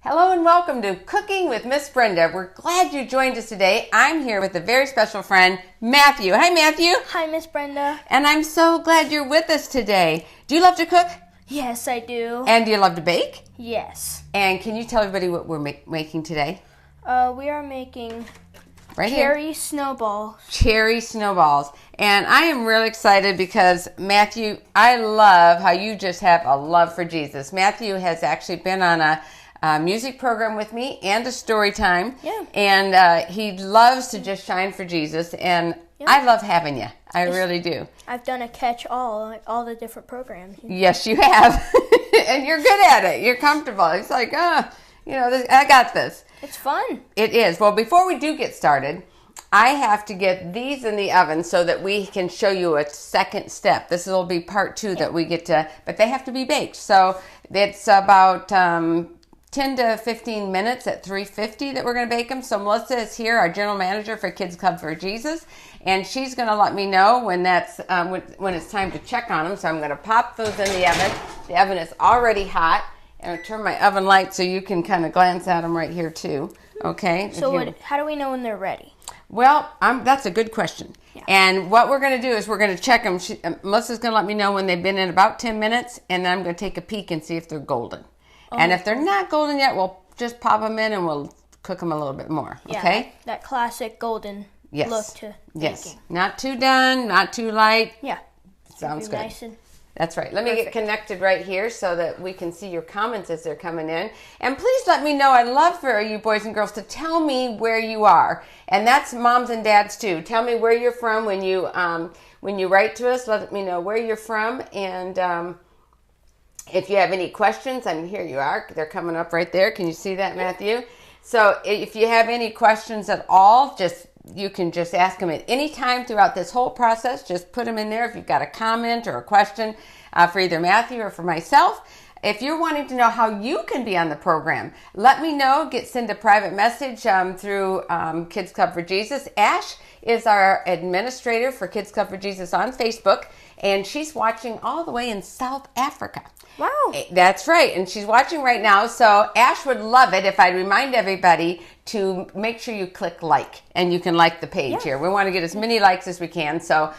Hello and welcome to Cooking with Miss Brenda. We're glad you joined us today. I'm here with a very special friend, Matthew. Hi, Matthew. Hi, Miss Brenda. And I'm so glad you're with us today. Do you love to cook? Yes, I do. And do you love to bake? Yes. And can you tell everybody what we're making today? We are making cherry snowballs. Cherry snowballs. And I am really excited because, Matthew, I love how you just have a love for Jesus. Matthew has actually been on a music program with me and a story time. Yeah. And he loves to just shine for Jesus. And I love having you. I really do. I've done a catch-all, like all the different programs. Yes, you have. And you're good at it. You're comfortable. It's like, I got this. It's fun. It is. Well, before we do get started, I have to get these in the oven so that we can show you a second step. This will be part 2 that we get to, but they have to be baked. So it's about 10 to 15 minutes at 350 that we're going to bake them. So Melissa is here, our general manager for Kids Club for Jesus, and she's going to let me know when that's when it's time to check on them. So I'm going to pop those in the oven. The oven is already hot. And I'll turn my oven light so you can kind of glance at them right here too. Okay. So how do we know when they're ready? Well, that's a good question. Yeah. And what we're going to do is we're going to check them. Melissa's going to let me know when they've been in about 10 minutes, and then I'm going to take a peek and see if they're golden. Oh. And if they're not golden yet, we'll just pop them in and we'll cook them a little bit more. Yeah, okay? That classic golden look to baking. Not too done, not too light. Yeah. Sounds good. Nice and that's right. Let me get connected right here so that we can see your comments as they're coming in. And please let me know. I'd love for you boys and girls to tell me where you are. And that's moms and dads too. Tell me where you're from when you write to us. Let me know where you're from. And if you have any questions, and here you are. They're coming up right there. Can you see that, Matthew? So if you have any questions at all, you can just ask them at any time throughout this whole process. Just put them in there if you've got a comment or a question for either Matthew or for myself. If you're wanting to know how you can be on the program, let me know. Send a private message through Kids Club for Jesus. Ash is our administrator for Kids Club for Jesus on Facebook, and she's watching all the way in South Africa. Wow. That's right. And she's watching right now. So Ash would love it if I remind everybody to make sure you click like, and you can like the page here. We want to get as many likes as we can. So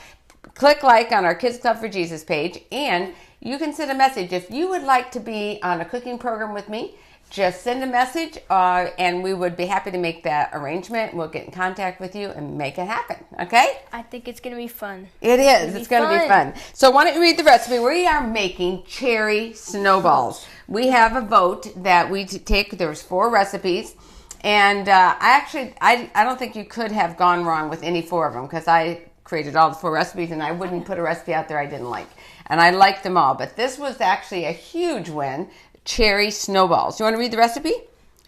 click like on our Kids Club for Jesus page, and you can send a message. If you would like to be on a cooking program with me, just send a message and we would be happy to make that arrangement. We'll get in contact with you and make it happen. Okay? I think it's going to be fun. It is. It's going to be fun. So why don't you read the recipe? We are making cherry snowballs. We have a vote that we take. There's 4 recipes. And I don't think you could have gone wrong with any 4 of them, because I created all the 4 recipes and I wouldn't put a recipe out there I didn't like. And I liked them all. But this was actually a huge win. Cherry snowballs. You want to read the recipe?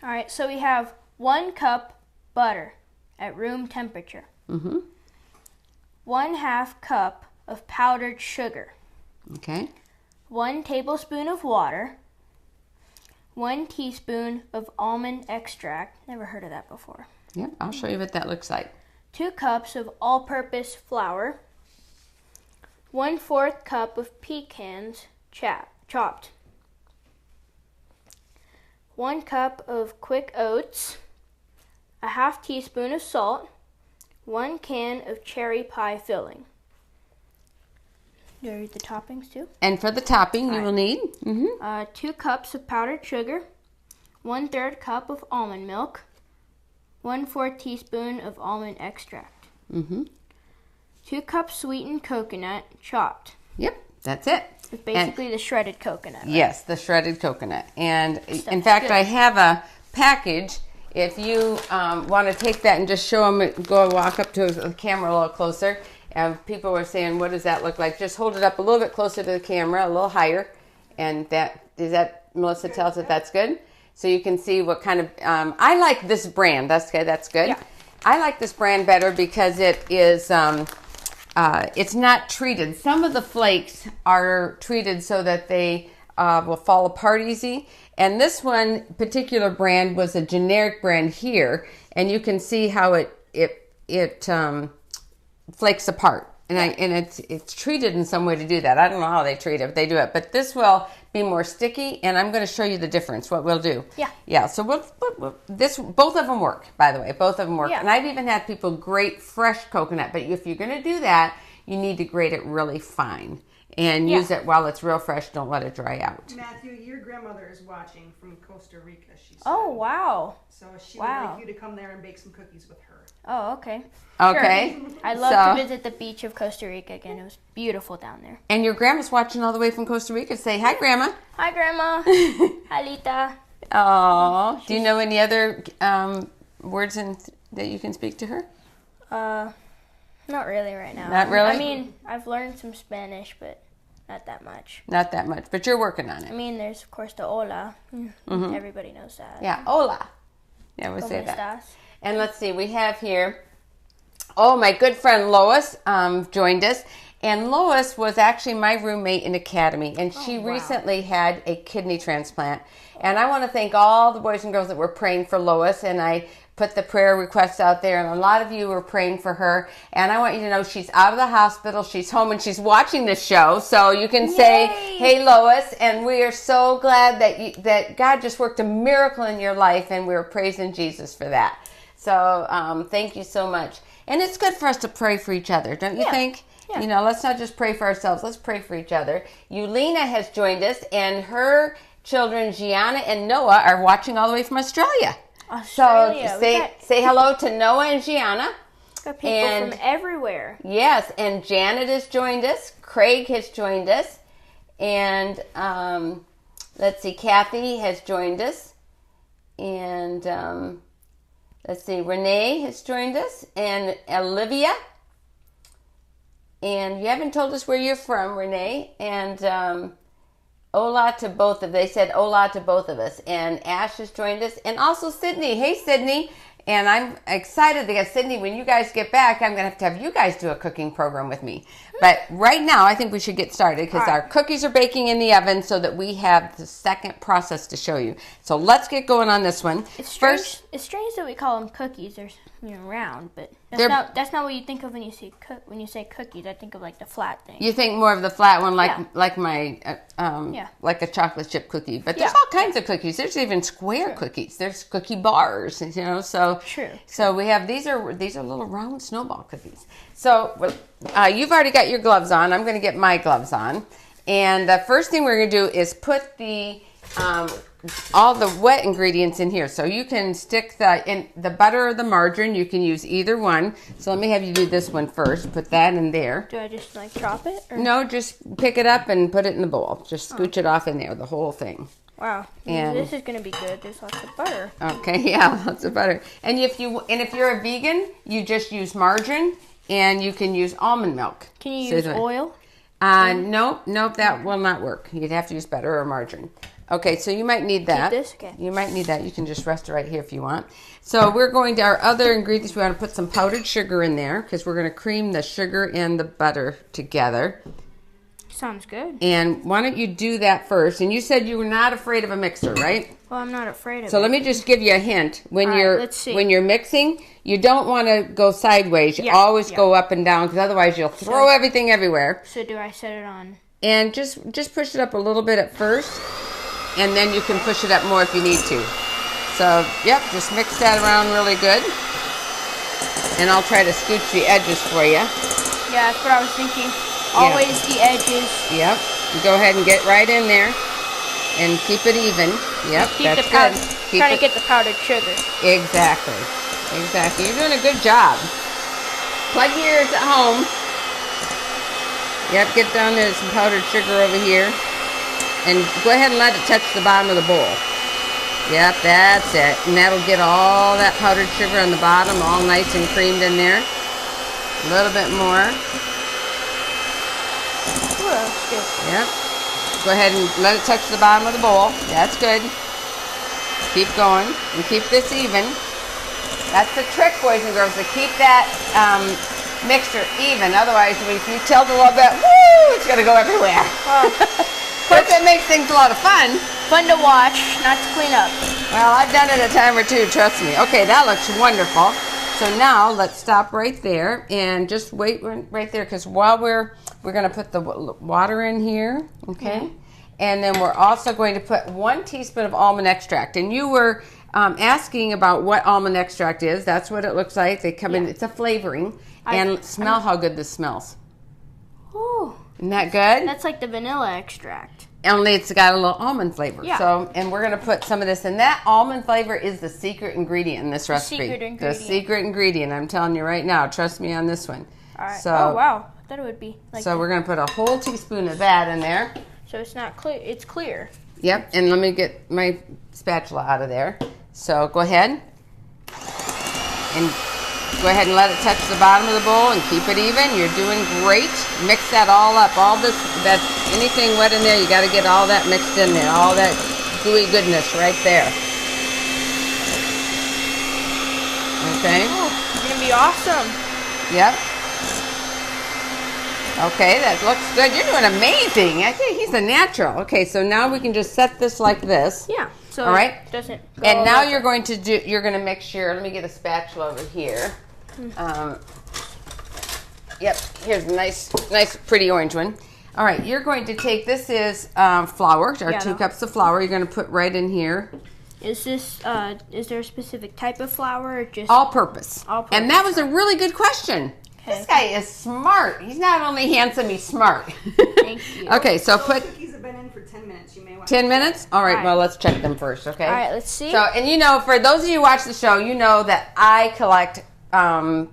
All right, so we have 1 cup butter at room temperature. 1/2 cup of powdered sugar. Okay. 1 tablespoon of water. 1 teaspoon of almond extract. Never heard of that before. Yep, I'll show you what that looks like. 2 cups of all-purpose flour. 1/4 cup of pecans chopped. 1 cup of quick oats, a 1/2 teaspoon of salt, 1 can of cherry pie filling. Do you read the toppings too? And for the topping, you will need 2 cups of powdered sugar, 1/3 cup of almond milk, 1/4 teaspoon of almond extract, 2 cups sweetened coconut chopped. Yep, that's it. It's basically the shredded coconut. Right? Yes, the shredded coconut. And in fact, I have a package. If you want to take that and just show them, walk up to the camera a little closer. And people were saying, what does that look like? Just hold it up a little bit closer to the camera, a little higher. And Melissa tells it that's good. So you can see what kind of, I like this brand. That's good. Yeah. I like this brand better because it is, it's not treated. Some of the flakes are treated so that they will fall apart easy. And this one particular brand was a generic brand here. And you can see how it flakes apart. And it's treated in some way to do that. I don't know how they treat it, but they do it. But this will be more sticky, and I'm going to show you the difference, what we'll do. Yeah. Yeah, so both of them work, by the way. Both of them work. Yeah. And I've even had people grate fresh coconut, but if you're going to do that, you need to grate it really fine and use it while it's real fresh. Don't let it dry out. Matthew, your grandmother is watching from Costa Rica, she said. Oh, wow. So she would like you to come there and bake some cookies with her. Oh, okay. Okay. Sure. I'd love to visit the beach of Costa Rica again. It was beautiful down there. And your grandma's watching all the way from Costa Rica. Say hi, Grandma. Hi, Grandma. Hi, Lita. Oh, do you know any other words that you can speak to her? Not really right now. Not really? I mean, I've learned some Spanish, but not that much. Not that much, but you're working on it. I mean, there's, of course, the hola. Mm-hmm. Everybody knows that. Yeah, hola. Yeah, we say ¿Cómo that. estás? And let's see, we have here, my good friend Lois joined us. And Lois was actually my roommate in Academy, and she recently had a kidney transplant. And I want to thank all the boys and girls that were praying for Lois, and I put the prayer requests out there, and a lot of you were praying for her. And I want you to know she's out of the hospital, she's home, and she's watching this show, so you can say, hey, Lois, and we are so glad that God just worked a miracle in your life, and we're praising Jesus for that. So thank you so much. And it's good for us to pray for each other, don't you think? Yeah. You know, let's not just pray for ourselves. Let's pray for each other. Yulina has joined us, and her children, Gianna and Noah, are watching all the way from Australia. Australia. So say hello to Noah and Gianna. Got people from everywhere. Yes, and Janet has joined us. Craig has joined us. And let's see, Kathy has joined us. And let's see, Renee has joined us. And Olivia. And you haven't told us where you're from, Renee. And hola to both of them. They said hola to both of us. And Ash has joined us. And also Sydney. Hey, Sydney. And I'm excited to get Sydney. When you guys get back, I'm going to have you guys do a cooking program with me. But right now, I think we should get started because our cookies are baking in the oven so that we have the second process to show you. So let's get going on this one. It's strange that we call them cookies. They're round, but that's not what you think of when you say cookies. I think of like the flat thing. You think more of the flat one, like my like a chocolate chip cookie. But there's all kinds of cookies. There's even square cookies. There's cookie bars. You know, so So we have these are little round snowball cookies. So you've already got your gloves on. I'm going to get my gloves on, and the first thing we're going to do is put the all the wet ingredients in here. So you can stick the butter or the margarine. You can use either one. So let me have you do this one first. Put that in there. Do I just like chop it? Or? No, just pick it up and put it in the bowl. Just scooch it off in there, the whole thing. Wow, and this is going to be good. There's lots of butter. Okay, yeah, lots of butter. And if you're a vegan, you just use margarine, and you can use almond milk. Can you use oil? Nope, that will not work. You'd have to use butter or margarine. Okay, so you might need that. Keep this? Okay. You might need that. You can just rest it right here if you want. So we're going to our other ingredients. We want to put some powdered sugar in there because we're going to cream the sugar and the butter together. Sounds good. And why don't you do that first? And you said you were not afraid of a mixer, right? Well, I'm not afraid of it. So let me just give you a hint. When let's see. When you're mixing, you don't want to go sideways. You always go up and down because otherwise you'll throw everything everywhere. So do I set it on? And just push it up a little bit at first, and then you can push it up more if you need to. So, just mix that around really good. And I'll try to scooch the edges for you. Yeah, that's what I was thinking. Always the edges. Yep. Go ahead and get right in there and keep it even. Yep, that's good. Trying to get the powdered sugar. Exactly. You're doing a good job. Plug your ears at home. Yep, get down there, some powdered sugar over here. And go ahead and let it touch the bottom of the bowl. Yep, that's it. And that'll get all that powdered sugar on the bottom all nice and creamed in there. A little bit more. Ooh, that's good. Yep. Go ahead and let it touch the bottom of the bowl. That's good. Keep going and keep this even. That's the trick, boys and girls, to keep that mixture even. Otherwise, if you tilt a little bit, woo, it's going to go everywhere. But that makes things a lot of fun. Fun to watch, not to clean up. Well, I've done it a time or two, trust me. Okay, that looks wonderful. So now let's stop right there and just wait right there, because while we're going to put the water in here, okay? And then we're also going to put 1 teaspoon of almond extract. And you were asking about what almond extract is. That's what it looks like. They come in, it's a flavoring. And smell how good this smells. Ooh. Isn't that good? That's like the vanilla extract. Only it's got a little almond flavor. Yeah. So, and we're going to put some of this, and that almond flavor is the secret ingredient in this recipe. The secret ingredient. I'm telling you right now. Trust me on this one. All right. So, oh wow, I thought it would be like. So we're going to put a whole teaspoon of that in there. So it's not clear. It's clear. Yep. And let me get my spatula out of there. So go ahead and let it touch the bottom of the bowl and keep it even. You're doing great. Mix that all up. All this, anything wet in there, you got to get all that mixed in there. All that gooey goodness right there. Okay. Oh, it's gonna be awesome. Yep. Okay, that looks good. You're doing amazing. I think he's a natural. Okay, so now we can just set this like this. Yeah. So all right. it doesn't go and now over. you're going to mix your. Let me get a spatula over here. Yep. Here's a nice, pretty orange one. All right. You're going to take. This is flour. Our 2 cups of flour. You're going to put right in here. Is this? Is there a specific type of flour or just all-purpose? All-purpose. And that was a really good question. Okay. This guy is smart. He's not only handsome, he's smart. Thank you. Okay, so put Cookies have been in for 10 minutes. You may want 10 minutes? All right, All right. well, let's check them first, okay? All right, let's see. So, and you know, for those of you who watch the show, you know that I collect hot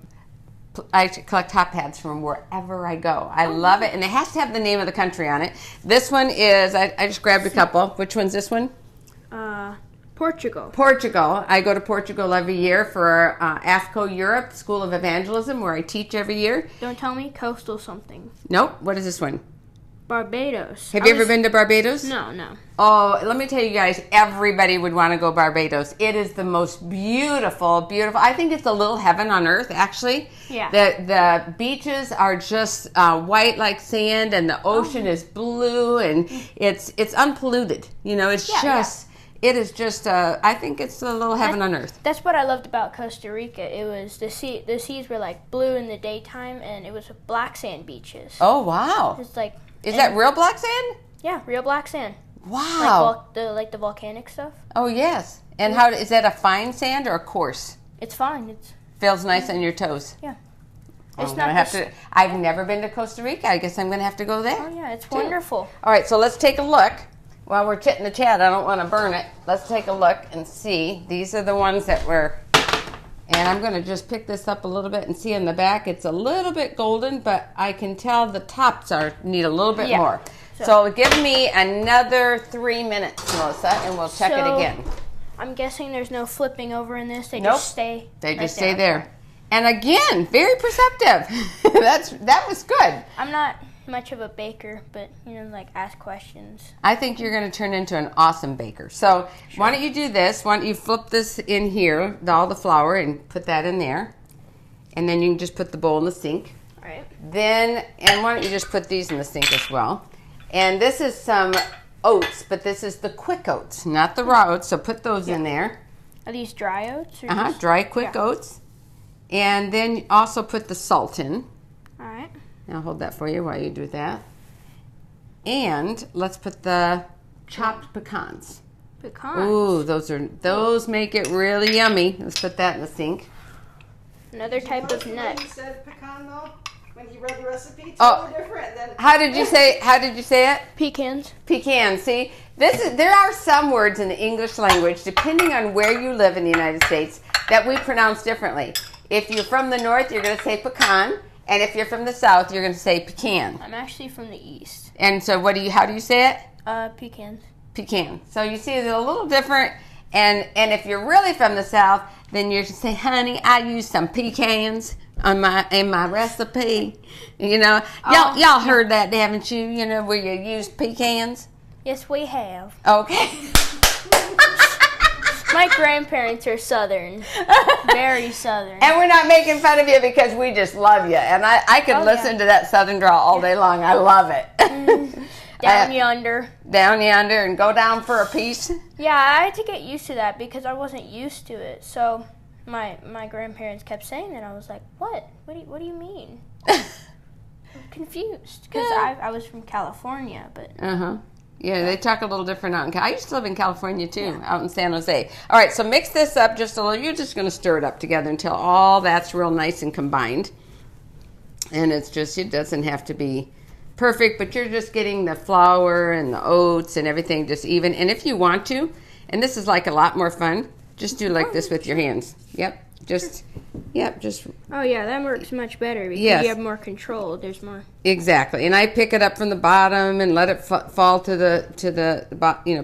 pads from wherever I go. I love it, and it has to have the name of the country on it. This one is, I just grabbed a couple. Which one's this one? Portugal. Portugal. I go to Portugal every year for AFCO Europe, School of Evangelism, where I teach every year. Don't tell me coastal something. Nope. What is this one? Barbados. Have you ever been to Barbados? No. Oh, let me tell you guys, everybody would want to go Barbados. It is the most beautiful. I think it's a little heaven on earth, actually. Yeah. The beaches are just white like sand, and the ocean is blue, and it's unpolluted. You know, it's it is just, I think it's a little heaven on earth. That's what I loved about Costa Rica. It was the seas were like blue in the daytime, and it was black sand beaches. Oh, wow. It's like. Is that real black sand? Yeah, real black sand. Wow. Like the volcanic stuff. Oh, yes. And how is that, a fine sand or a coarse? It's fine. It feels nice on your toes. Yeah. It's I've never been to Costa Rica. I guess I'm going to have to go there. Oh, yeah. It's wonderful. All right, so let's take a look. While we're chitting the chat, I don't want to burn it. Let's take a look and see. These are the ones that were, and I'm going to just pick this up a little bit and see in the back. It's a little bit golden, but I can tell the tops need a little bit more. So give me another 3 minutes, Melissa, and we'll check it again. I'm guessing there's no flipping over in this. They just stay. They just stay there. And again, very perceptive. That was good. I'm not much of a baker, but ask questions. I think you're going to turn into an awesome baker. So why don't you do this? Why don't you flip this in here, all the flour, and put that in there, and then you can just put the bowl in the sink. All right. And why don't you just put these in the sink as well? And this is some oats, but this is the quick oats, not the raw oats. So put those in there. Are these dry oats? Dry quick oats. And then also put the salt in. All right. I'll hold that for you while you do that. And let's put the chopped pecans. Pecans. Ooh, those make it really yummy. Let's put that in the sink. Another type of nut. You said pecan though when he read the recipe. Totally different than. How did you say it? Pecans. Pecan. See, there are some words in the English language, depending on where you live in the United States, that we pronounce differently. If you're from the north, you're going to say pecan. And if you're from the south, you're going to say pecan. I'm actually from the east. And so how do you say it? Pecans. Pecan. So you see it's a little different. And if you're really from the south, then you're going to say, honey, I use some pecans in my recipe. Y'all heard that, haven't you? Where you use pecans? Yes, we have. Okay. My grandparents are Southern. Very Southern. And we're not making fun of you because we just love you. And I could listen to that Southern drawl all day long. I love it. Down yonder. Down yonder and go down for a piece. Yeah, I had to get used to that because I wasn't used to it. So my grandparents kept saying that. I was like, what? What do you mean? I'm confused because I was from California, but Yeah, they talk a little different out in I used to live in California too, out in San Jose. All right, so mix this up just a little. You're just going to stir it up together until all that's real nice and combined. And it's just, it doesn't have to be perfect, but you're just getting the flour and the oats and everything just even. And if you want to, and this is like a lot more fun, just do like this with your hands. Yep. Just. Oh yeah, that works much better because you have more control. There's more. Exactly, and I pick it up from the bottom and let it fall to the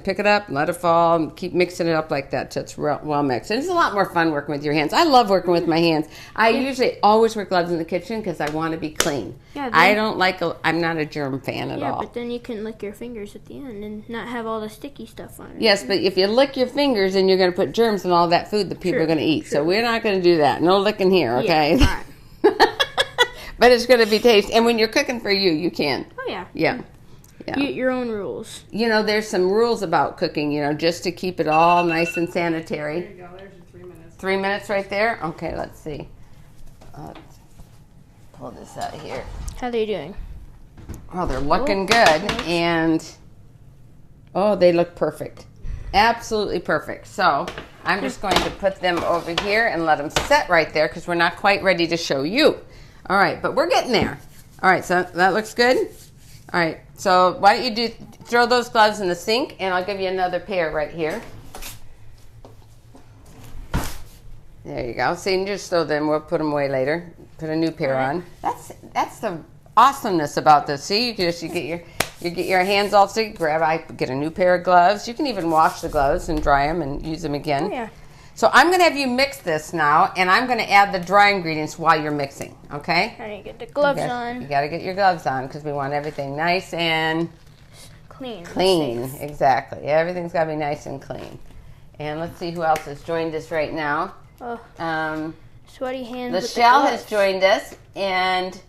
pick it up, and let it fall, and keep mixing it up like that till it's well mixed. And it's a lot more fun working with your hands. I love working with my hands. I usually always wear gloves in the kitchen because I want to be clean. Yeah, I'm not a germ fan at all. Yeah, but then you can lick your fingers at the end and not have all the sticky stuff on it. Yes, but if you lick your fingers, then you're going to put germs in all that food that people are going to eat. True. So we're not going to do that. No licking here, okay? Yeah, all right. But it's going to be tasty. And when you're cooking for you can. Oh, yeah. Yeah. Your own rules. There's some rules about cooking, just to keep it all nice and sanitary. There you go. There's your 3 minutes. 3 minutes right there? Okay, let's see. Let's pull this out here. How are they doing? Oh, they're looking good. And, they look perfect. Absolutely perfect. So I'm just going to put them over here and let them set right there because we're not quite ready to show you. All right, but we're getting there. All right, so that looks good. All right, so why don't you throw those gloves in the sink, and I'll give you another pair right here. There you go. See, and just throw them. We'll put them away later. Put a new pair on. That's the awesomeness about this. See, you get your hands all sticky. Get a new pair of gloves. You can even wash the gloves and dry them and use them again. Oh, yeah. So I'm going to have you mix this now, and I'm going to add the dry ingredients while you're mixing, okay? I need to get the gloves on. You got to get your gloves on because we want everything nice and clean. Clean, exactly. Everything's got to be nice and clean. And let's see who else has joined us right now. Sweaty hands. Lachelle has joined us, and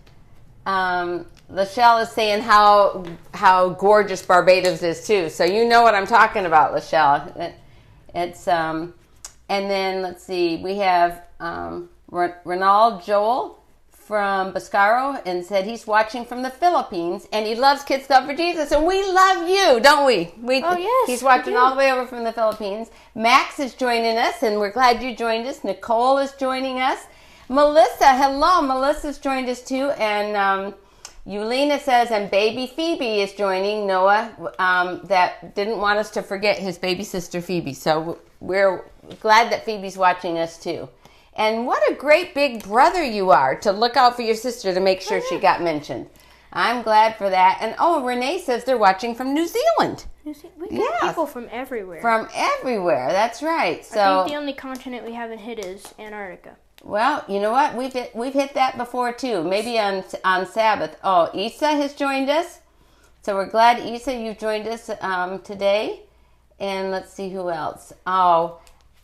Lachelle is saying how gorgeous Barbados is too. So you know what I'm talking about, Lachelle. It's and then let's see, we have Ronald Joel from Boscaro, and said he's watching from the Philippines and he loves Kids Club for Jesus, and we love you, don't we? Oh yes, he's watching all the way over from the Philippines. Max is joining us, and we're glad you joined us. Nicole is joining us. Melissa, hello, Melissa's joined us too, and Eulina says, and baby Phoebe is joining. Noah, that didn't want us to forget his baby sister Phoebe. So we're glad that Phoebe's watching us too. And what a great big brother you are to look out for your sister to make sure she got mentioned. I'm glad for that. And Renee says they're watching from New Zealand. We got people from everywhere. From everywhere, that's right. So I think the only continent we haven't hit is Antarctica. Well, you know what? We've hit that before too. Maybe on Sabbath. Oh, Isa has joined us. So we're glad, Isa, you've joined us today. And let's see who else.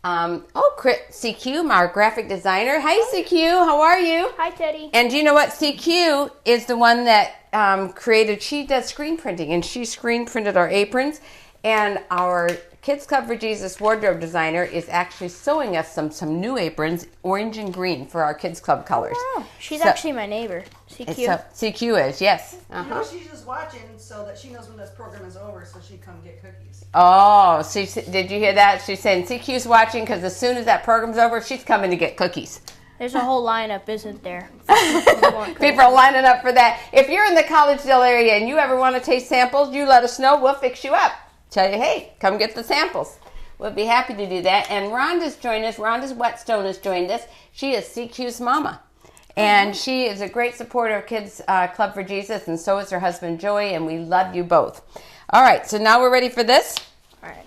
CQ, our graphic designer. Hi, CQ. How are you? Hi, Teddy. And do you know what? CQ is the one that created. She does screen printing, and she screen printed our aprons. And our Kids Club for Jesus wardrobe designer is actually sewing us some new aprons, orange and green, for our Kids Club colors. Oh, wow. She's actually my neighbor, CQ. CQ is, yes. You know, she's just watching so that she knows when this program is over, so she come get cookies. Oh, did you hear that? She's saying CQ's watching because as soon as that program's over, she's coming to get cookies. There's a whole lineup, isn't there? People are lining up for that. If you're in the Collegedale area and you ever want to taste samples, you let us know. We'll fix you up. Tell you, hey, come get the samples. We'll be happy to do that. And Rhonda's joined us. Rhonda's Whetstone has joined us. She is CQ's mama. And she is a great supporter of Kids Club for Jesus, and so is her husband, Joey, and we love you both. All right, so now we're ready for this. All right.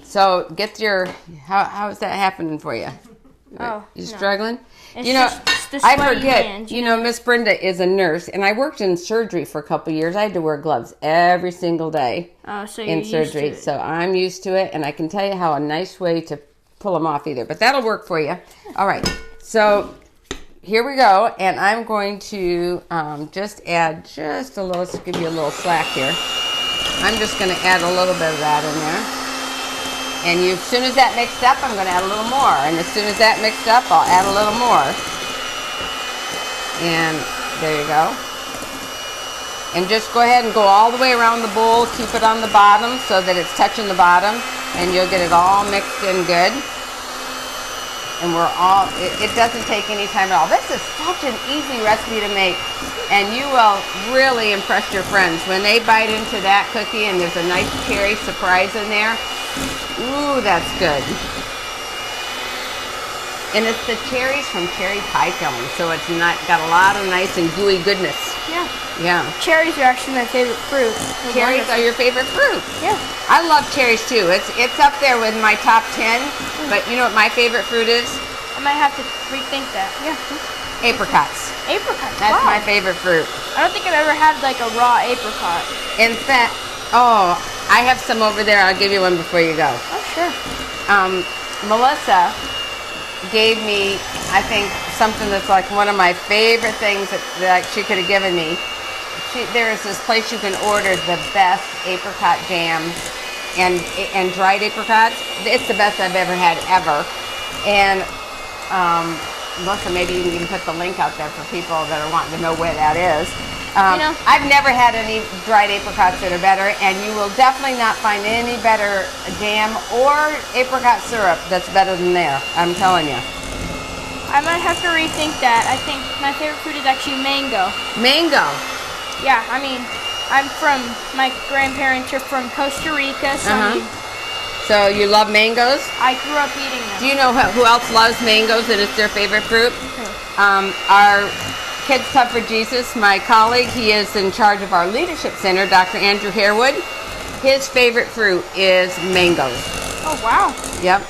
So get your, how is that happening for you? You struggling? I forget. Miss Brenda is a nurse, and I worked in surgery for a couple years. I had to wear gloves every single day in surgery, so I'm used to it, and I can tell you how a nice way to pull them off either. But that'll work for you. All right, so here we go, and I'm going to just add just a little. Let's give you a little slack here. I'm just going to add a little bit of that in there. And as soon as that mixed up, I'm going to add a little more. And as soon as that mixed up, I'll add a little more. And there you go. And just go ahead and go all the way around the bowl. Keep it on the bottom so that it's touching the bottom. And you'll get it all mixed in good. And it doesn't take any time at all. This is such an easy recipe to make. And you will really impress your friends. When they bite into that cookie and there's a nice cherry surprise in there. Ooh, that's good. And it's the cherries from cherry pie filling, so it's not got a lot of nice and gooey goodness. Yeah. Yeah. Cherries are actually my favorite fruit. Cherries are your favorite fruit? Yeah. I love cherries too. It's up there with my top 10, but you know what my favorite fruit is? I might have to rethink that. Yeah. Apricots. Apricots. That's wow. my favorite fruit. I don't think I've ever had like a raw apricot. In fact, oh, I have some over there. I'll give you one before you go. Oh, sure. Melissa gave me, I think, something that's like one of my favorite things that she could have given me. There is this place you can order the best apricot jam and dried apricots. It's the best I've ever had, ever. And Melissa, maybe you can even put the link out there for people that are wanting to know where that is. I've never had any dried apricots that are better, and you will definitely not find any better jam or apricot syrup that's better than there. I'm telling you. I might have to rethink that. I think my favorite fruit is actually mango. Mango. Yeah, I mean, my grandparents are from Costa Rica, so I mean, so you love mangoes? I grew up eating them. Do you know who else loves mangoes and it's their favorite fruit? Our Kids Tough for Jesus, my colleague, he is in charge of our leadership center, Dr. Andrew Harewood. His favorite fruit is mangoes. Oh, wow. Yep.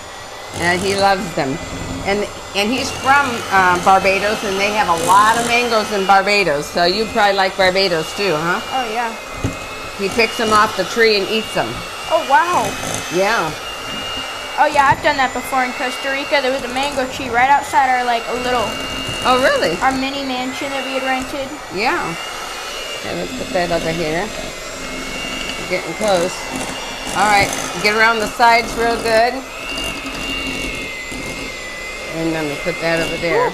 And he loves them. And he's from Barbados, and they have a lot of mangoes in Barbados. So you probably like Barbados too, huh? Oh, yeah. He picks them off the tree and eats them. Oh, wow. Yeah. Oh, yeah, I've done that before in Costa Rica. There was a mango tree right outside our, Oh, really? Our mini mansion that we had rented. Yeah. Okay, let's put that over here. We're getting close. All right, get around the sides real good. And then we put that over there.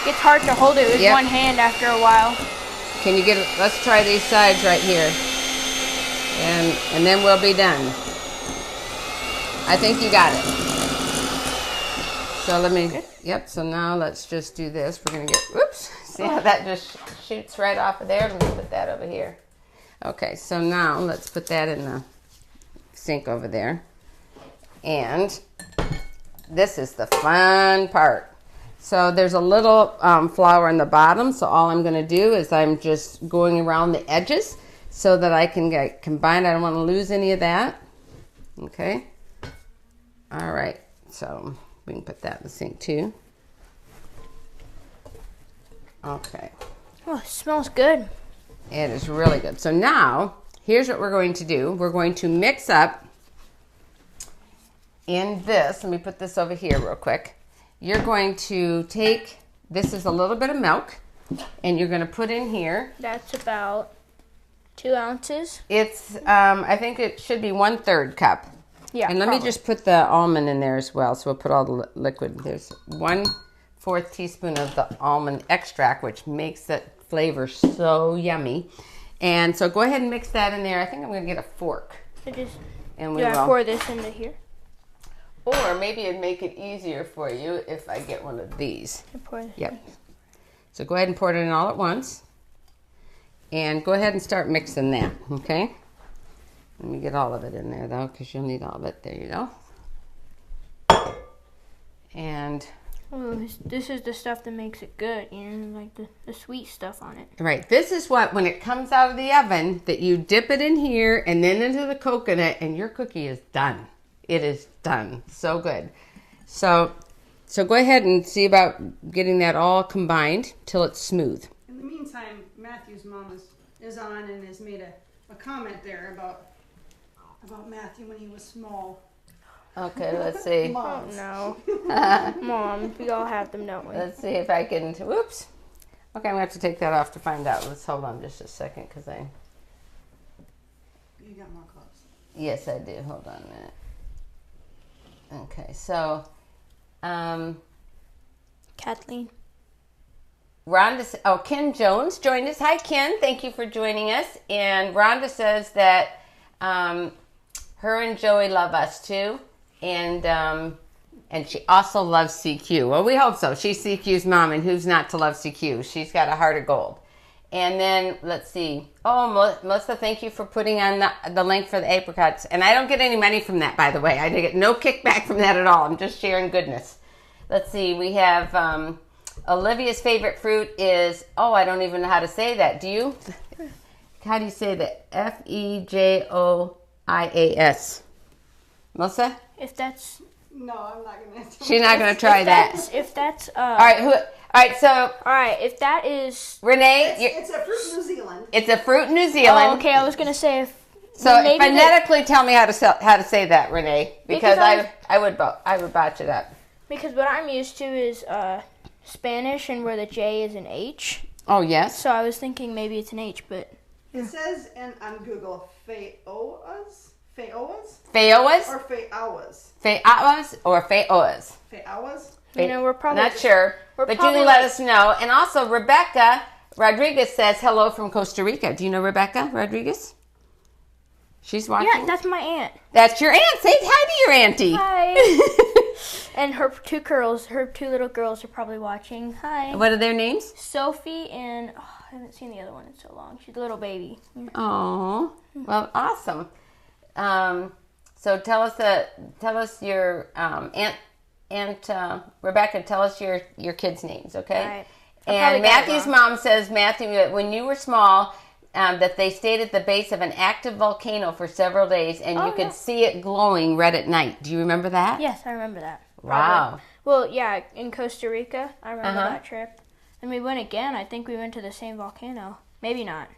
It's hard to hold it with one hand after a while. Can you get it? Let's try these sides right here. And then we'll be done. I think you got it. So so now let's just do this. We're going to whoops, see how that just shoots right off of there? Let me put that over here. Okay, so now let's put that in the sink over there. And this is the fun part. So there's a little flour in the bottom, so all I'm going to do is I'm just going around the edges so that I can get combined. I don't want to lose any of that. Okay. All right, so we can put that in the sink too. Okay. Oh, it smells good. It is really good. So now, here's what we're going to do. We're going to mix up in this. Let me put this over here real quick. You're going to take, this is a little bit of milk, and you're going to put in here. That's about 2 ounces. It's, I think it should be 1/3 cup. Yeah, and let me just put the almond in there as well. So we'll put all the liquid. There's 1/4 teaspoon of the almond extract, which makes that flavor so yummy. And so go ahead and mix that in there. I think I'm going to get a fork. Do I pour this into here? Or maybe it'd make it easier for you if I get one of these. Yep. So go ahead and pour it in all at once. And go ahead and start mixing that, okay? Let me get all of it in there, though, because you'll need all of it. There you go. And this is the stuff that makes it good, you know, like the sweet stuff on it. Right. This is what, when it comes out of the oven, that you dip it in here and then into the coconut, and your cookie is done. It is done. So good. So go ahead and see about getting that all combined till it's smooth. In the meantime, Matthew's mom is on and has made a comment there about Matthew when he was small. Okay, let's see. Oh, no. Mom, we all have them, don't we? Let's see if I can, whoops. Okay, I'm going to have to take that off to find out. Let's hold on just a second because You got more clothes. Yes, I do. Hold on a minute. Okay, so Kathleen. Rhonda, Ken Jones joined us. Hi, Ken. Thank you for joining us. And Rhonda says that her and Joey love us too, and she also loves CQ. Well, we hope so. She's CQ's mom, and who's not to love CQ? She's got a heart of gold. And then let's see. Oh, Melissa, thank you for putting on the link for the apricots. And I don't get any money from that, by the way. I get no kickback from that at all. I'm just sharing goodness. Let's see. We have Olivia's favorite fruit is, I don't even know how to say that. Do you? How do you say that? Fejoias. Melissa? If that's... No, I'm not going to. She's not going to try that. If that's... All right, so... All right, if that is... Renee? It's a fruit in New Zealand. It's a fruit in New Zealand. Oh, okay, I was going to say if... So phonetically tell me how to say that, Renee, because I would botch it up. Because what I'm used to is Spanish, and where the J is an H. Oh, yes. So I was thinking maybe it's an H, but... It says on Google, Feoas? Feoas? Feoas? Or Feoas? Feoas or Feoas? Feoas? We're probably... Not sure, but you can let us know. And also, Rebecca Rodriguez says hello from Costa Rica. Do you know Rebecca Rodriguez? She's watching. Yeah, that's my aunt. That's your aunt. Say hi to your auntie. Hi. And her two little girls are probably watching. Hi. What are their names? Sophie and I haven't seen the other one in so long. She's a little baby. Oh, well, awesome. So tell us your Aunt Rebecca. Tell us your kids' names, okay? All right. And Matthew's mom says, Matthew, when you were small, that they stayed at the base of an active volcano for several days, and you could see it glowing red at night. Do you remember that? Yes, I remember that. Wow. Probably. Well, yeah, in Costa Rica, I remember that trip. And we went again. I think we went to the same volcano. Maybe not.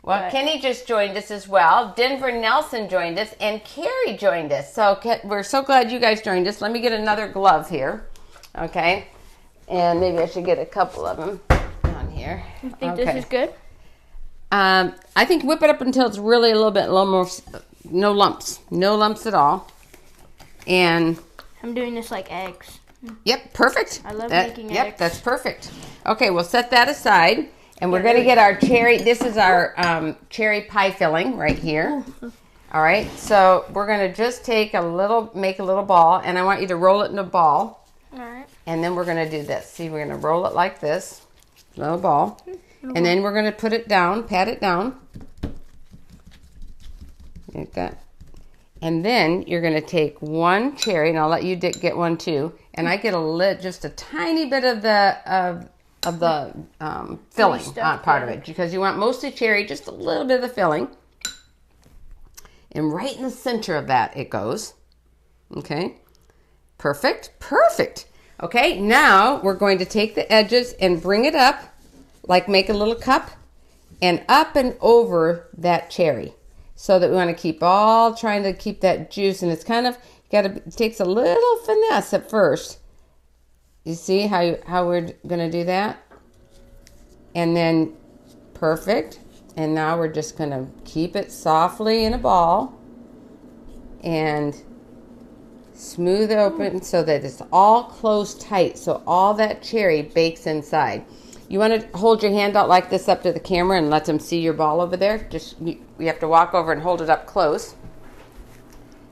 Well, Kenny just joined us as well. Denver Nelson joined us, and Carrie joined us. So we're so glad you guys joined us. Let me get another glove here, okay? And maybe I should get a couple of them on here. You think this is good? I think whip it up until it's really a little more, no lumps at all. And I'm doing this like eggs. Yep, perfect. I love making eggs. Yep, that's perfect. Okay, we'll set that aside. And we're going to get our cherry. This is our cherry pie filling right here. All right. So we're going to just make a little ball. And I want you to roll it in a ball. All right. And then we're going to do this. See, we're going to roll it like this. Little ball. And then we're going to put it down, pat it down. Like that. And then you're going to take one cherry. And I'll let you get one too. And I get just a tiny bit of the... filling part of it, because you want mostly cherry, just a little bit of the filling. And right in the center of that it goes. Okay. Perfect. Okay, now we're going to take the edges and bring it up, like make a little cup, and up and over that cherry. So that we want to trying to keep that juice, and it's kind of, it takes a little finesse at first. You see how we're going to do that? And then, perfect. And now we're just going to keep it softly in a ball and smooth it open so that it's all closed tight, so all that cherry bakes inside. You want to hold your hand out like this up to the camera and let them see your ball over there. You have to walk over and hold it up close.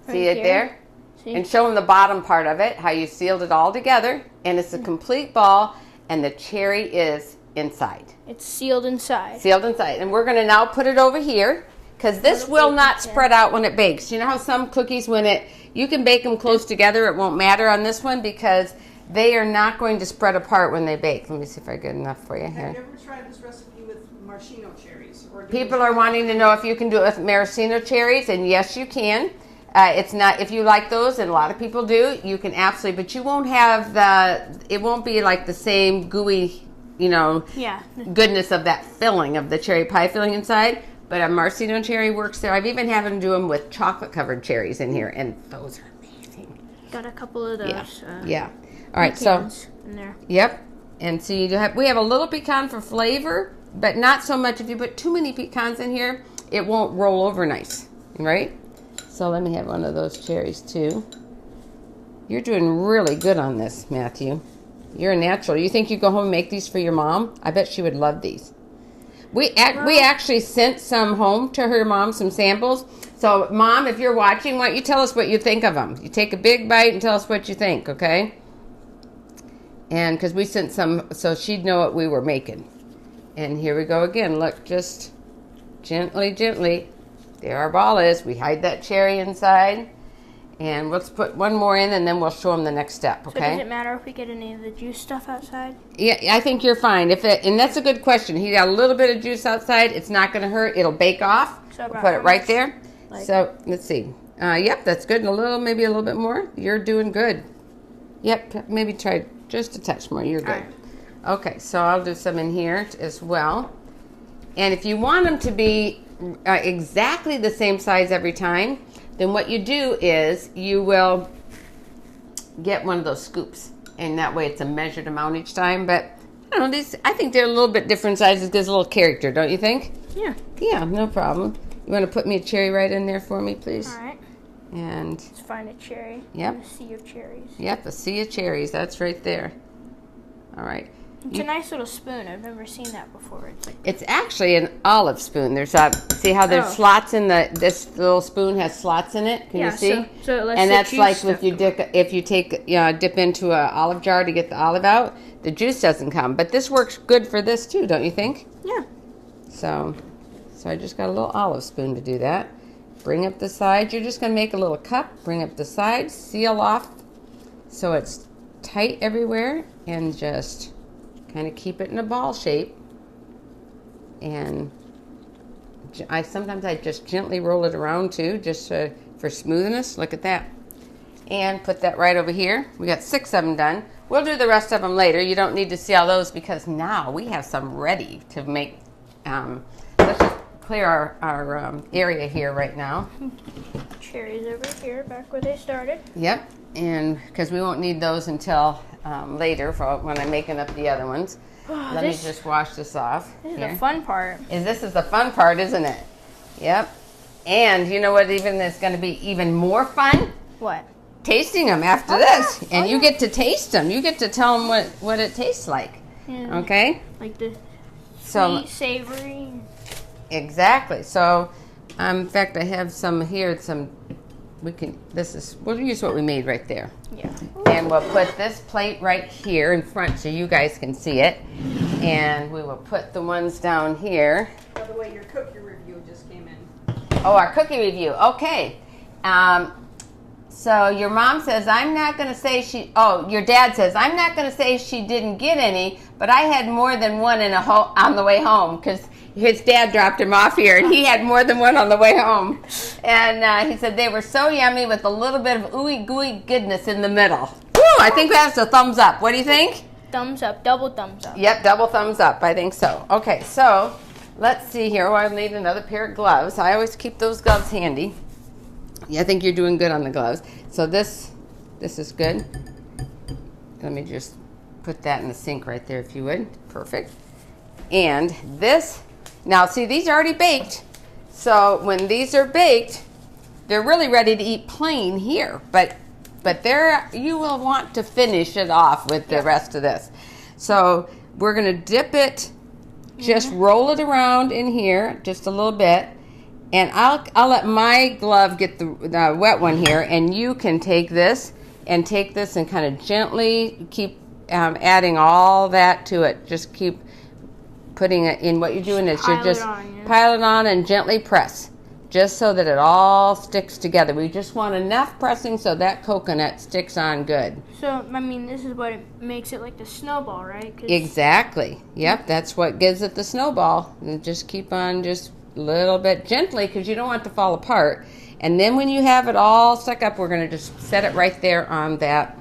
See it there? And show them the bottom part of it, how you sealed it all together. And it's a complete ball, and the cherry is inside. It's sealed inside. Sealed inside. And we're going to now put it over here, because this will not spread out when it bakes. You know how some cookies, you can bake them close together, it won't matter on this one, because they are not going to spread apart when they bake. Let me see if I get enough for you here. Have you ever tried this recipe with maraschino cherries? People are wanting to know if you can do it with maraschino cherries, and yes, you can. It's not, if you like those, and a lot of people do, you can absolutely, but you won't have it won't be like the same gooey, goodness of that filling, of the cherry pie filling inside. But a maraschino cherry works there. I've even had them do them with chocolate covered cherries in here, and those are amazing. Got a couple of those. Yeah. All right, so in there. Yep. And so we have a little pecan for flavor, but not so much. If you put too many pecans in here, it won't roll over nice, right? So let me have one of those cherries too. You're doing really good on this, Matthew. You're a natural. You think you go home and make these for your mom? I bet she would love these. We actually sent some home to her mom, some samples. So, Mom, if you're watching, why don't you tell us what you think of them? You take a big bite and tell us what you think, okay? And because we sent some, so she'd know what we were making. And here we go again. Look, just gently, gently. There our ball is. We hide that cherry inside. And let's put one more in, and then we'll show them the next step, okay? So does it matter if we get any of the juice stuff outside? Yeah, I think you're fine. And that's a good question. He got a little bit of juice outside. It's not going to hurt. It'll bake off. So We'll put it right there. Like, So let's see. Yep, that's good. And maybe a little bit more. You're doing good. Yep, maybe try just a touch more. You're good. All right. Okay, so I'll do some in here as well. And if you want them to be exactly the same size every time, then what you do is you will get one of those scoops, and that way it's a measured amount each time. But I don't know, I think they're a little bit different sizes. Gives a little character, don't you think? Yeah. Yeah, no problem. You want to put me a cherry right in there for me, please? All right. And Let's find a cherry. Yep. A sea of cherries. Yep, a sea of cherries. That's right there. All right. It's a nice little spoon. I've never seen that before. It's actually an olive spoon. There's see how there's slots in this little spoon has slots in it. Can you see? So it lets and the that's juice like stuff if you dip into an olive jar to get the olive out, the juice doesn't come. But this works good for this too, don't you think? Yeah. So I just got a little olive spoon to do that. Bring up the sides. You're just going to make a little cup. Bring up the sides. Seal off so it's tight everywhere, and just kind of keep it in a ball shape. And sometimes I just gently roll it around too, just for smoothness. Look at that. And put that right over here. We got 6 of them done. We'll do the rest of them later. You don't need to see all those because now we have some ready to make. Let's just clear our area here right now. Cherries over here, back where they started. Yep, and because we won't need those until later for when I'm making up the other ones. Let me just wash this off. This is here. the fun part. This is the fun part, isn't it? Yep. And you know what even is going to be even more fun? What? Tasting them after this. And you get to taste them. You get to tell them what it tastes like. Yeah. Okay? Like the So, sweet, savory. exactly. So, in fact, I have some here. We'll use what we made right there. Yeah. And we'll put this plate right here in front so you guys can see it. And we will put the ones down here. By the way, your cookie review just came in. Oh, our cookie review. Okay. So your mom says, I'm not going to say your dad says, I'm not going to say she didn't get any, but I had more than one on the way home because his dad dropped him off here and he had more than one on the way home. And he said they were so yummy with a little bit of ooey gooey goodness in the middle. Woo, I think that's a thumbs up. What do you think? Thumbs up, double thumbs up. Yep, double thumbs up. I think so. Okay, so let's see here. I'll need another pair of gloves. I always keep those gloves handy. Yeah, I think you're doing good on the gloves. So this is good. Let me just put that in the sink right there if you would. Perfect. And this, now see these are already baked. So when these are baked, they're really ready to eat plain here. But you will want to finish it off with the rest of this. So we're going to dip it, just roll it around in here just a little bit. And I'll let my glove get the wet one here, and you can take this and kind of gently keep adding all that to it. Just keep putting it in. What you're doing is you're just pile it on and gently press, just so that it all sticks together. We just want enough pressing so that coconut sticks on good. So, I mean, this is what makes it like the snowball, right? Exactly. Yep, that's what gives it the snowball. And just keep on just little bit gently because you don't want it to fall apart. And then when you have it all stuck up, we're going to just set it right there on that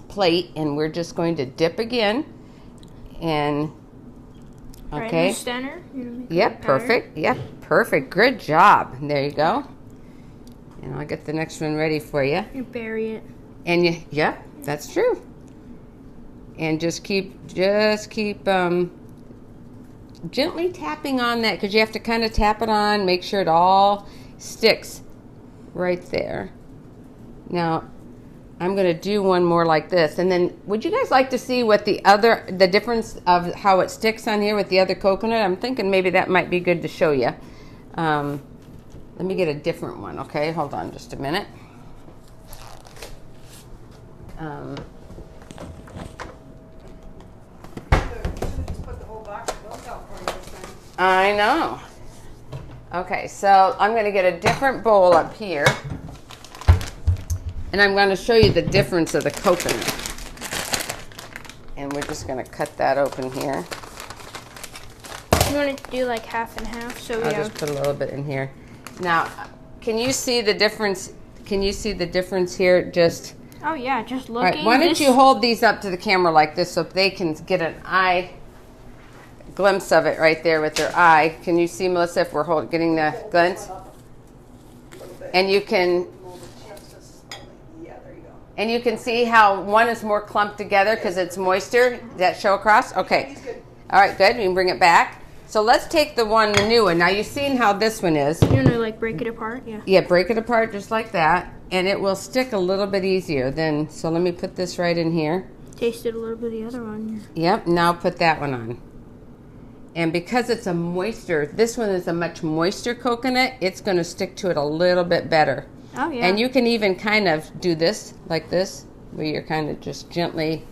plate, and we're just going to dip again. And okay. Right in the center. Yep, perfect. Yep, perfect. Good job. There you go. And I'll get the next one ready for you. You bury it. And yeah, that's true. And just keep gently tapping on that because you have to kind of tap it on, make sure it all sticks right there. Now, I'm going to do one more like this. And then would you guys like to see what the difference of how it sticks on here with the other coconut? I'm thinking maybe that might be good to show you. Let me get a different one, okay? Hold on just a minute. I know. Okay, so I'm going to get a different bowl up here. And I'm going to show you the difference of the coconut. And we're just going to cut that open here. You want to do like half and half? So I'll just put a little bit in here. Now, can you see the difference? Can you see the difference here? Just. Oh yeah, just looking. All right, why don't you hold these up to the camera like this so they can get an eye glimpse of it right there with their eye. Can you see, Melissa, if we're getting the glimpse? And you can. And you can see how one is more clumped together because it's moister. Does that show across? Okay. All right, good. We can bring it back. So let's take the new one. Now you've seen how this one is. You want to like break it apart? Yeah. Yeah, break it apart just like that. And it will stick a little bit easier then. So let me put this right in here. Tasted a little bit of the other one. Yep, now put that one on. And because it's a moister, this one is a much moister coconut, it's going to stick to it a little bit better. Oh, yeah. And you can even kind of do this, like this, where you're kind of just gently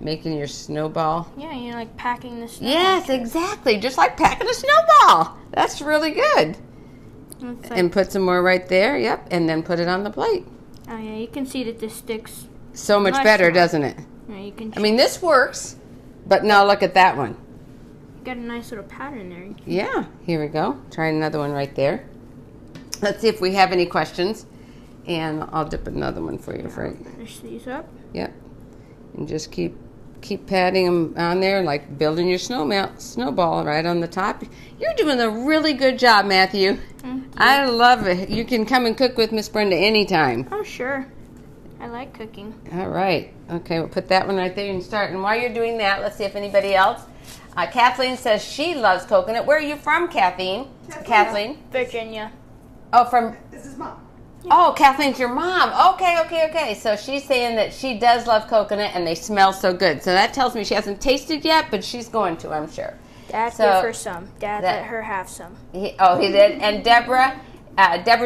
making your snowball. Yeah, you're like packing the snowball. Yes, exactly. Just like packing a snowball. That's really good. Like, and put some more right there, yep, and then put it on the plate. Oh, yeah, you can see that this sticks so much better, doesn't it? Yeah, you can. I mean, this works, but now look at that one. You got a nice little pattern there. Yeah, here we go. Try another one right there. Let's see if we have any questions. And I'll dip another one for you, Frank. Finish these up. Yep. And just keep patting them on there, like building your snowball right on the top. You're doing a really good job, Matthew. I love it. You can come and cook with Miss Brenda anytime. Oh, sure. I like cooking. All right. Okay, we'll put that one right there and start. And while you're doing that, let's see if anybody else. Kathleen says she loves coconut. Where are you from, Kathleen? Kathleen? Virginia. Oh, from... This is Mom. Oh, Kathleen's your mom. Okay. So she's saying that she does love coconut and they smell so good. So that tells me she hasn't tasted yet, but she's going to, I'm sure. Dad gave her some. Dad let her have some. He did. And Deborah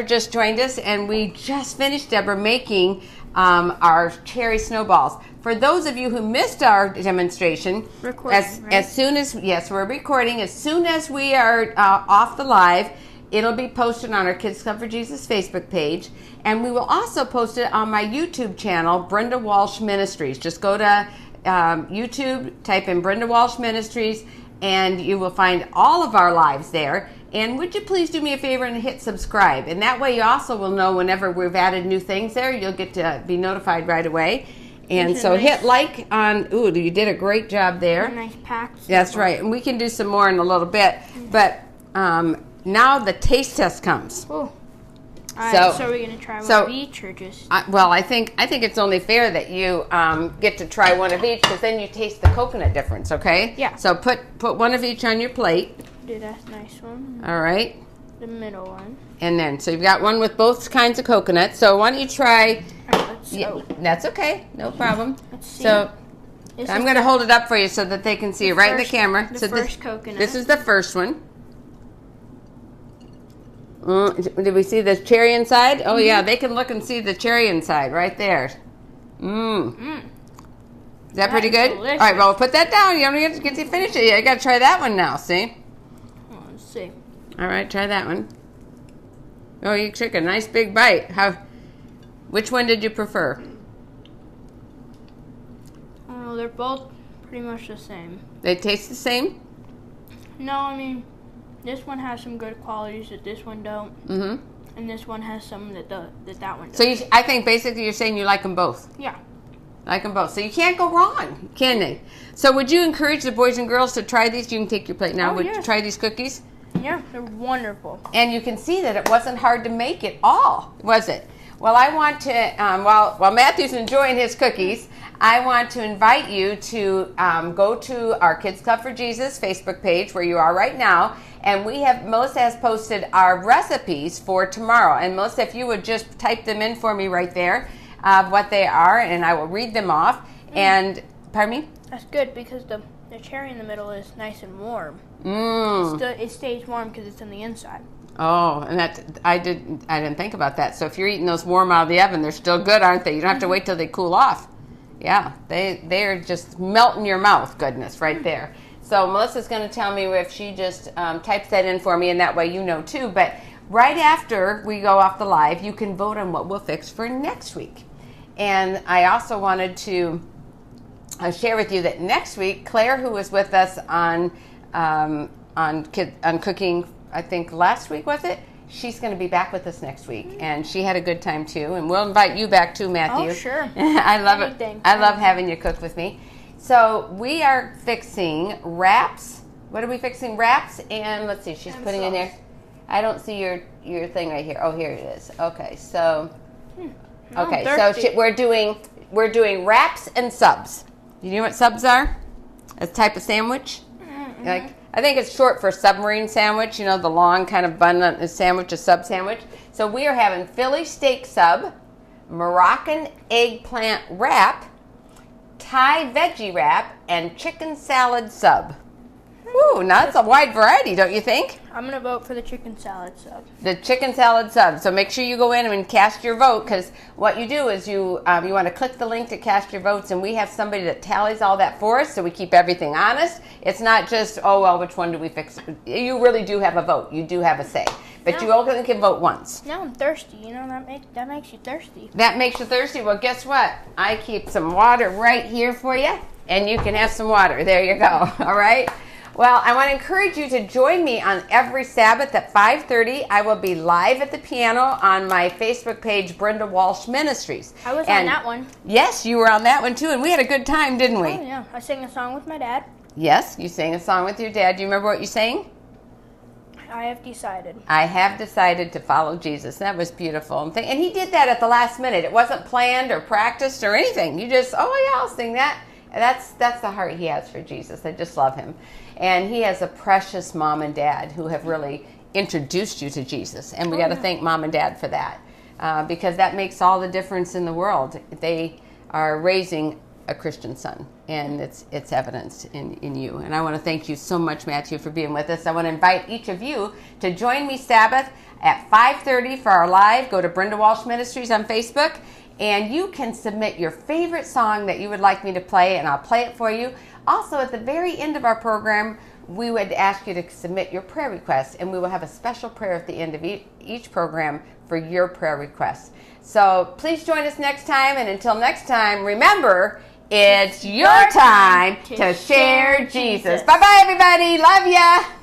just joined us, and we just finished, Deborah, making our cherry snowballs. For those of you who missed our demonstration, as soon as, yes, we're recording. As soon as we are off the live, it'll be posted on our Kids Club for Jesus Facebook page, and we will also post it on my YouTube channel, Brenda Walsh Ministries. Just go to YouTube, type in Brenda Walsh Ministries, and you will find all of our lives there. And would you please do me a favor and hit subscribe? And that way you also will know whenever we've added new things there, you'll get to be notified right away. And so hit like on, ooh, you did a great job there. A nice pack. That's right. And we can do some more in a little bit. But now the taste test comes. Oh. All right, so we're going to try one of each or just... well, I think it's only fair that you get to try one of each because then you taste the coconut difference, okay? Yeah. So put one of each on your plate. Do that nice one. All right. The middle one. And then, so you've got one with both kinds of coconut. So why don't you try... All right, that's okay. No problem. Let's see. So I'm going to hold it up for you so that they can see it right in the camera. The first coconut. This is the first one. Did we see the cherry inside? Oh, yeah, they can look and see the cherry inside right there. Is that pretty good? Delicious. All right, well, put that down. You don't get to finish it yet. I got to try that one now, see? Let's see. All right, try that one. Oh, you took a nice big bite. Which one did you prefer? Oh, they're both pretty much the same. They taste the same? No, I mean... This one has some good qualities that this one don't. Mm-hmm. And this one has some that that one doesn't. So I think basically you're saying you like them both. Yeah. Like them both. So you can't go wrong, can they? So would you encourage the boys and girls to try these? You can take your plate now. Would you try these cookies? Yeah, they're wonderful. And you can see that it wasn't hard to make at all, was it? Well, I want to, while Matthew's enjoying his cookies, I want to invite you to go to our Kids Club for Jesus Facebook page where you are right now And Melissa has posted our recipes for tomorrow. And Melissa, if you would just type them in for me right there, what they are, and I will read them off. And, pardon me? That's good because the cherry in the middle is nice and warm. It stays warm because it's on the inside. Oh, and I didn't think about that. So if you're eating those warm out of the oven, they're still good, aren't they? You don't have to wait till they cool off. Yeah, they're just melting your mouth goodness right there. So Melissa's going to tell me if she just types that in for me, and that way you know too. But right after we go off the live, you can vote on what we'll fix for next week. And I also wanted to share with you that next week, Claire, who was with us on cooking, I think last week was it? She's going to be back with us next week, and she had a good time too. And we'll invite you back too, Matthew. Oh, sure. I love it. I love having you cook with me. So we are fixing wraps. What are we fixing? Wraps, and let's see. She's putting in there. I don't see your thing right here. Oh, here it is. Okay, so we're doing wraps and subs. You know what subs are? A type of sandwich. Like, I think it's short for submarine sandwich. You know, the long kind of bun sandwich, a sub sandwich. So we are having Philly steak sub, Moroccan eggplant wrap, Thai veggie wrap, and chicken salad sub. Ooh, now that's a wide variety, don't you think? I'm going to vote for the chicken salad sub. The chicken salad sub. So make sure you go in and cast your vote, because what you do is you want to click the link to cast your votes, and we have somebody that tallies all that for us, so we keep everything honest. It's not just, oh, well, which one do we fix? You really do have a vote. You do have a say. But you only can vote once. Now I'm thirsty. You know, that makes you thirsty. That makes you thirsty? Well, guess what? I keep some water right here for you, and you can have some water. There you go. All right? Well, I want to encourage you to join me on every Sabbath at 5:30. I will be live at the piano on my Facebook page, Brenda Walsh Ministries. I was on that one. Yes, you were on that one too, and we had a good time, didn't we? Oh, yeah. I sang a song with my dad. Yes, you sang a song with your dad. Do you remember what you sang? I have decided. I have decided to follow Jesus. That was beautiful. And he did that at the last minute. It wasn't planned or practiced or anything. You just, oh yeah, I'll sing that. That's the heart he has for Jesus. I just love him. And he has a precious mom and dad who have really introduced you to Jesus. And we got to thank mom and dad for that, because that makes all the difference in the world. They are raising a Christian son, and it's evidenced in you. And I want to thank you so much, Matthew, for being with us. I want to invite each of you to join me Sabbath at 5:30 for our live. Go to Brenda Walsh Ministries on Facebook, and you can submit your favorite song that you would like me to play, and I'll play it for you. Also, at the very end of our program, we would ask you to submit your prayer requests, and we will have a special prayer at the end of each program for your prayer requests. So please join us next time, and until next time, remember, it's your time to share Jesus. Bye-bye, everybody. Love ya.